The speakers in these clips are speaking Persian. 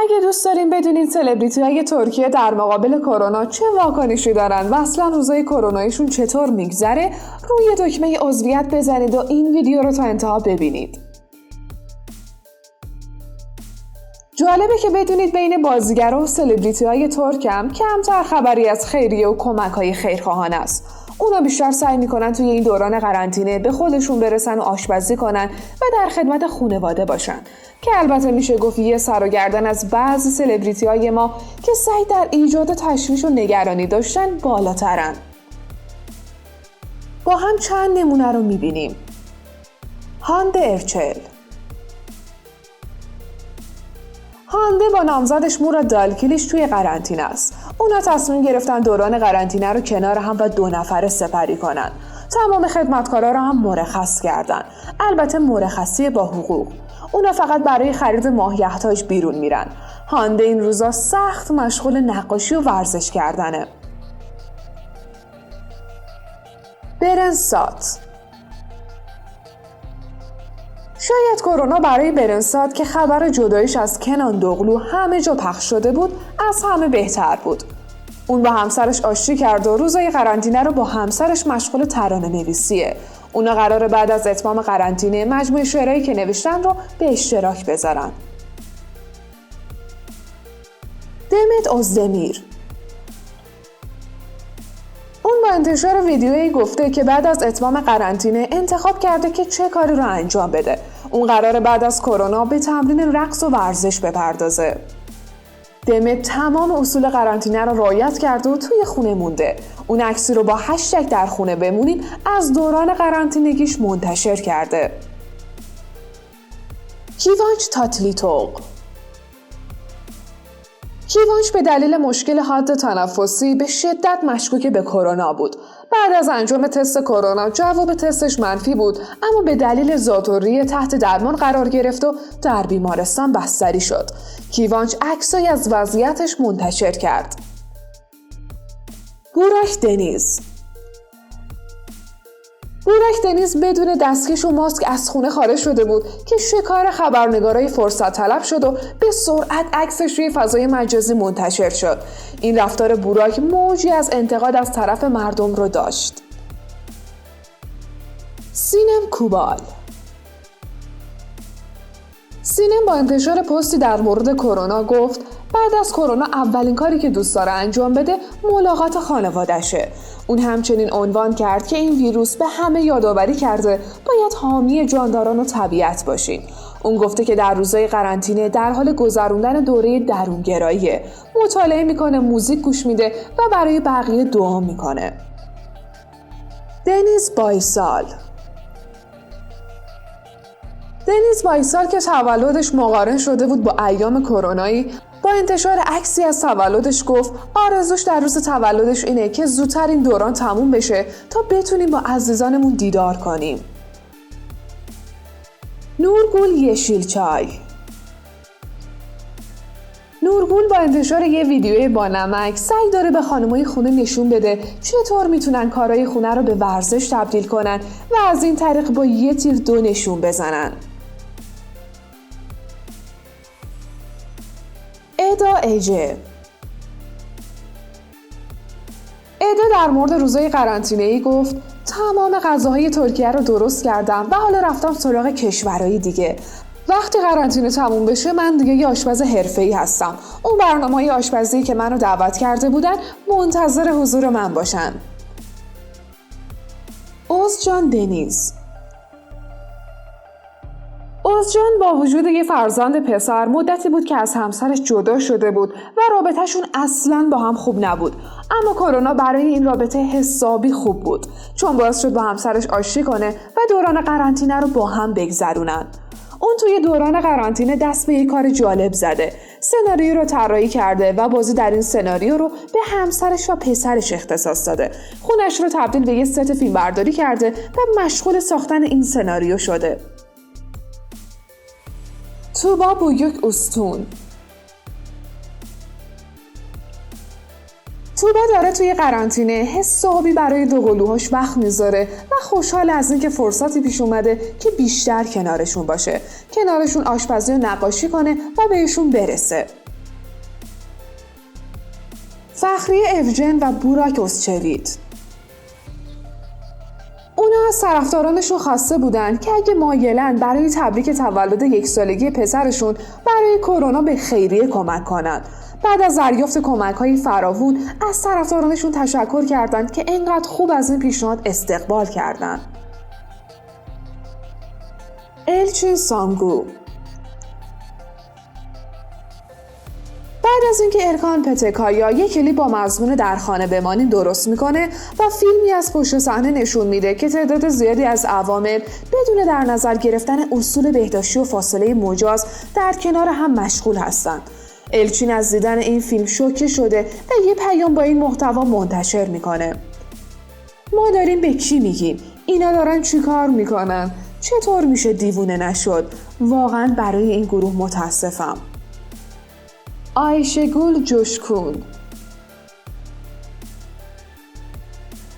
اگه دوست دارین بدونین سلبریتی‌های ترکیه در مقابل کرونا چه واکنشی دارن و اصلا روزای کروناییشون چطور میگذره، روی دکمه عضویت بزنید و این ویدیو رو تا انتها ببینید. جالبه که بدونید بین بازیگرا و سلبریتی‌های ترک هم کمتر خبری از خیریه و کمک‌های خیرخواهانه است. اونا بیشتر سعی میکنن توی این دوران قرنطینه به خودشون برسن و آشپزی کنن و در خدمت خانواده باشن، که البته میشه گفت یه سر و گردن از بعضی سلبریتی‌های ما که سعی در ایجاد تشویش و نگرانی داشتن بالاترن. با هم چند نمونه رو میبینیم. هانده ارچل. هانده با نامزدش موراد دالکیلیش توی قرنطینه است. اونا تصمیم گرفتن دوران قرنطینه رو کنار هم و 2 نفره سپری کنن. تمام خدمتکارا رو هم مرخص کردن. البته مرخصی با حقوق. اونا فقط برای خرید ماهیخ‌هاش بیرون میرن. هانده این روزا سخت مشغول نقاشی و ورزش کردنه. برنسات. شاید کرونا برای برنسات که خبر جداییش از کنان دوغلو همه جا پخش شده بود از همه بهتر بود. اون با همسرش آشتی کرد و روزای قرنطینه رو با همسرش مشغول ترانه نویسیه. اونا قراره بعد از اتمام قرنطینه مجموعه شعرهایی که نوشتن رو به اشتراک بذارن. دمت اوزدمیر. اون با انتشار ویدیویی گفته که بعد از اتمام قرنطینه انتخاب کرده که چه کاری رو انجام بده. اون قراره بعد از کرونا به تمرین رقص و ورزش بپردازه. دمت تمام اصول قرنطینه رو رعایت کرده و توی خونه مونده. اون عکسی رو با هشتگ در خونه بمونید از دوران قرنطینگیش منتشر کرده. کیوانچ تاتلیتوق. کیوانچ به دلیل مشکل حاد تنفسی به شدت مشکوک به کرونا بود. بعد از انجام تست کرونا جواب تستش منفی بود، اما به دلیل ذات‌الریه تحت درمان قرار گرفت و در بیمارستان بستری شد. کیوانچ عکسایی از وضعیتش منتشر کرد. بوراک دنیز. بوراک دنیز بدون دستکش و ماسک از خونه خارج شده بود که شکار خبرنگارای فرصت طلب شد و به سرعت عکسش روی فضای مجازی منتشر شد. این رفتار بوراک موجی از انتقاد از طرف مردم رو داشت. سینم کوبال. سینم با انتشار پستی در مورد کرونا گفت بعد از کرونا اولین کاری که دوست داره انجام بده ملاقات خانواده‌شه. اون همچنین عنوان کرد که این ویروس به همه یادآوری کرده باید حامی جانداران و طبیعت باشین. اون گفته که در روزهای قرنطینه در حال گذروندن دوره درونگراییه. مطالعه میکنه، موزیک گوش میده و برای بقیه دعا میکنه. دنیز بایسال. دنیز بایسال که تولدش مقارن شده بود با ایام کرونایی، با انتشار عکسی از تولدش گفت آرزوش در روز تولدش اینه که زودتر این دوران تموم بشه تا بتونیم با عزیزانمون دیدار کنیم. نورگول یشیلچای. نورگول با انتشار یه ویدیوی با نمک سعی داره به خانمای خونه نشون بده چطور میتونن کارهای خونه رو به ورزش تبدیل کنن و از این طریق با یه تیر 2 نشون بزنن. ادا ایجه. ادا در مورد روزای قرنطینه‌ای گفت تمام غذاهای ترکیه رو درست کردم و حالا رفتم سراغ کشورهای دیگه. وقتی قرنطینه تموم بشه من دیگه یه آشپز حرفه‌ای هستم. اون برنامه‌های آشپزی که منو دعوت کرده بودن منتظر حضور من باشن. اوزجان دنیز. اوزجان با وجود یه فرزند پسر مدتی بود که از همسرش جدا شده بود و رابطهشون اصلاً با هم خوب نبود، اما کرونا برای این رابطه حسابی خوب بود چون باعث شد با همسرش آشتی کنه و دوران قرنطینه رو با هم بگذرونن. اون توی دوران قرنطینه دست به یه کار جالب زده. سناریو رو طراحی کرده و بازی در این سناریو رو به همسرش و پسرش اختصاص داده. خونش رو تبدیل به یه ست فیلمبرداری کرده و مشغول ساختن این سناریو شده. توبا بویوک اوستون. توبا داره توی قرنطینه حسابی برای دوقلوهاش وقت میذاره و خوشحال از اینکه فرصتی پیش اومده که بیشتر کنارشون باشه، کنارشون آشپزی و نقاشی کنه و بهشون برسه. فخریه اوژن و بوراک اوزچرید. اونا از طرفدارانشون خواسته بودن که اگه مایلن برای تبریک تولد 1 سالگی پسرشون برای کرونا به خیریه کمک کنن. بعد از دریافت کمک‌های فراوون از طرفدارانشون تشکر کردند که اینقدر خوب از این پیشنهاد استقبال کردند. الچین سانگو. بعد از اینکه ارکان پتکایا یک کلیپ با مضمون در خانه بمانیم درست میکنه و فیلمی از پشت صحنه نشون میده که تعداد زیادی از عوامل بدون در نظر گرفتن اصول بهداشتی و فاصله مجاز در کنار هم مشغول هستند. الچین از دیدن این فیلم شوکه شده و یه پیام با این محتوا منتشر میکنه. ما داریم به کی میگیم؟ اینا دارن چی کار میکنن؟ چطور میشه دیوونه نشد؟ واقعا برای این گروه متاسفم. آیشگول جوشکون.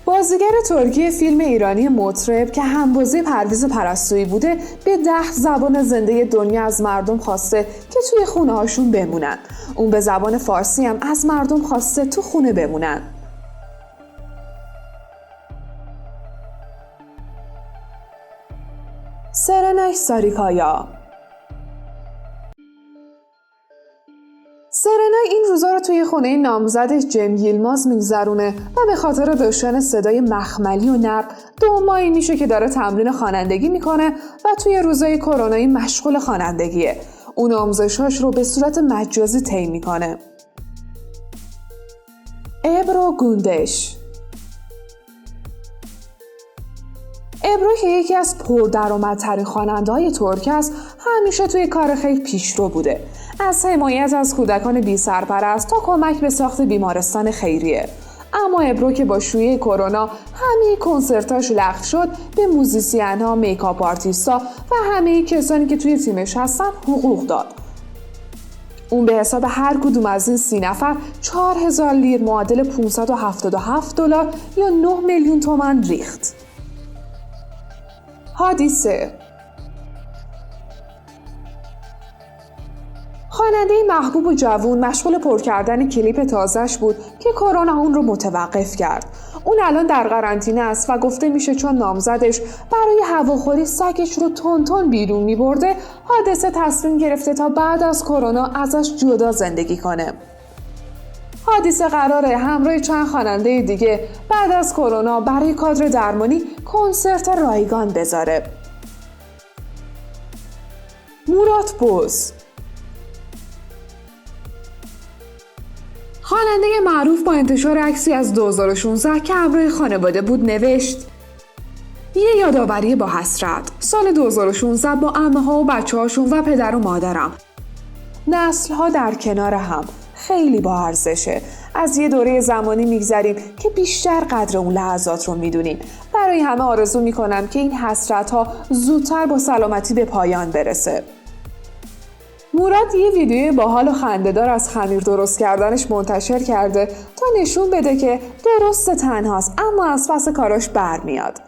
بازیگر ترکی فیلم ایرانی مطرب که همبازی پرویز پرستویی بوده به 10 زبان زنده دنیا از مردم خواسته که توی خونه هاشون بمونن. اون به زبان فارسی هم از مردم خواسته تو خونه بمونن. سرنای ساریکایا. سرنا این روزا رو توی خونه نامزدش جم ییلماز میگذرونه و به خاطر داشتن صدای مخملی و نرم 2 ماهی میشه که داره تمرین خوانندگی میکنه و توی روزای کرونایی مشغول خوانندگیه. اون آموزشاش رو به صورت مجازی طی میکنه. ابرو گوندش. ابرو که یکی از پردرآمدترین خواننده‌های ترک است، همیشه توی کار خیر پیشرو بوده. از حمایت از کودکان بی سرپرست تا کمک به ساخت بیمارستان خیریه. اما ابرو که با شیوع کرونا همه کنسرتاش لغو شد، به موزیسین‌ها، میکاپ آرتیستا و همه کسانی که توی تیمش هستن حقوق داد. اون به حساب هر کدوم از این 30 نفر 4000 لیر معادل $577 یا 9 میلیون تومان ریخت. حادیثه. خواننده محبوب و جوون مشغول پر کردن کلیپ تازه‌اش بود که کرونا اون رو متوقف کرد. اون الان در قرنطینه است و گفته میشه چون نامزدش برای هواخوری سگش رو تون بیرون میبرده، حادثه تصمیم گرفته تا بعد از کرونا ازش جدا زندگی کنه. حادثه قراره همراه چند خواننده دیگه بعد از کرونا برای کادر درمانی کنسرت رایگان بذاره. مورات بوز. خواننده معروف با انتشار عکسی از 2016 که همراه خانواده بود نوشت: یه یادآوری با حسرت. سال 2016 با عمه‌ها و بچه‌هاشون و پدر و مادرم. نسل‌ها در کنار هم. خیلی با ارزشه. از یه دوره زمانی میگذریم که بیشتر قدر اون لحظات رو میدونیم. برای همه آرزو میکنم که این حسرت‌ها زودتر با سلامتی به پایان برسه. موراد یه ویدیوی باحال و خنده‌دار از خمیر درست کردنش منتشر کرده تا نشون بده که درست تنهاست اما از پس کاراش برمیاد.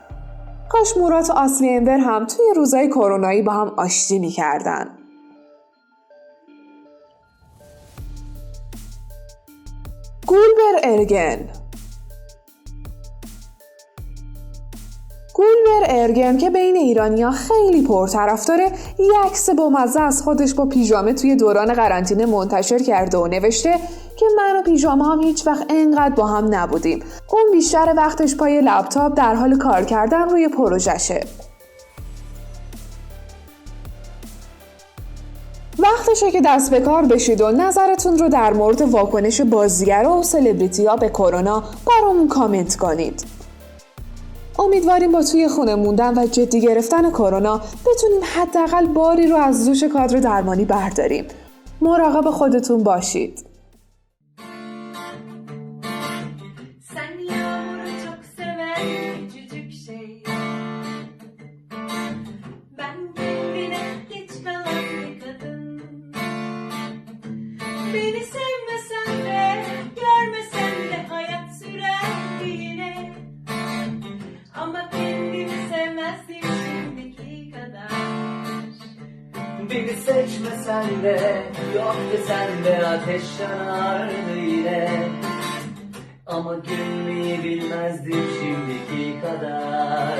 کاش موراد و آسلی انور هم توی روزای کرونایی با هم آشتی میکردن. گولبر ارگن. گولبر ارگن که بین ایرانی‌ها خیلی پرطرفداره، یه عکس بامزه از خودش با پیژامه توی دوران قرنطینه منتشر کرده و نوشته که من و پیژامه هم هیچ وقت اینقدر با هم نبودیم. اون بیشتر وقتش پای لپتاپ در حال کار کردن روی پروژه‌شه. وقتشه که دست به کار بشید و نظرتون رو در مورد واکنش بازیگرا و سلبریتی‌ها به کرونا برامون کامنت کنید. امیدواریم با توی خونه موندن و جدی گرفتن کرونا بتونیم حداقل باری رو از دوش کادر درمانی برداریم. مراقب خودتون باشید. Beni sevmesen de, görmesen de hayat sürer yine. Ama kendimi sevmezdim şimdiki kadar. Beni seçmesen de, yok desen de ateş yanardı yine. Ama gülmeyi bilmezdim şimdiki kadar.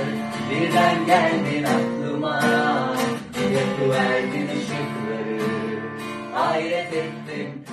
Birden geldin aklıma, yakıverdin ışıkları. Hayret ettim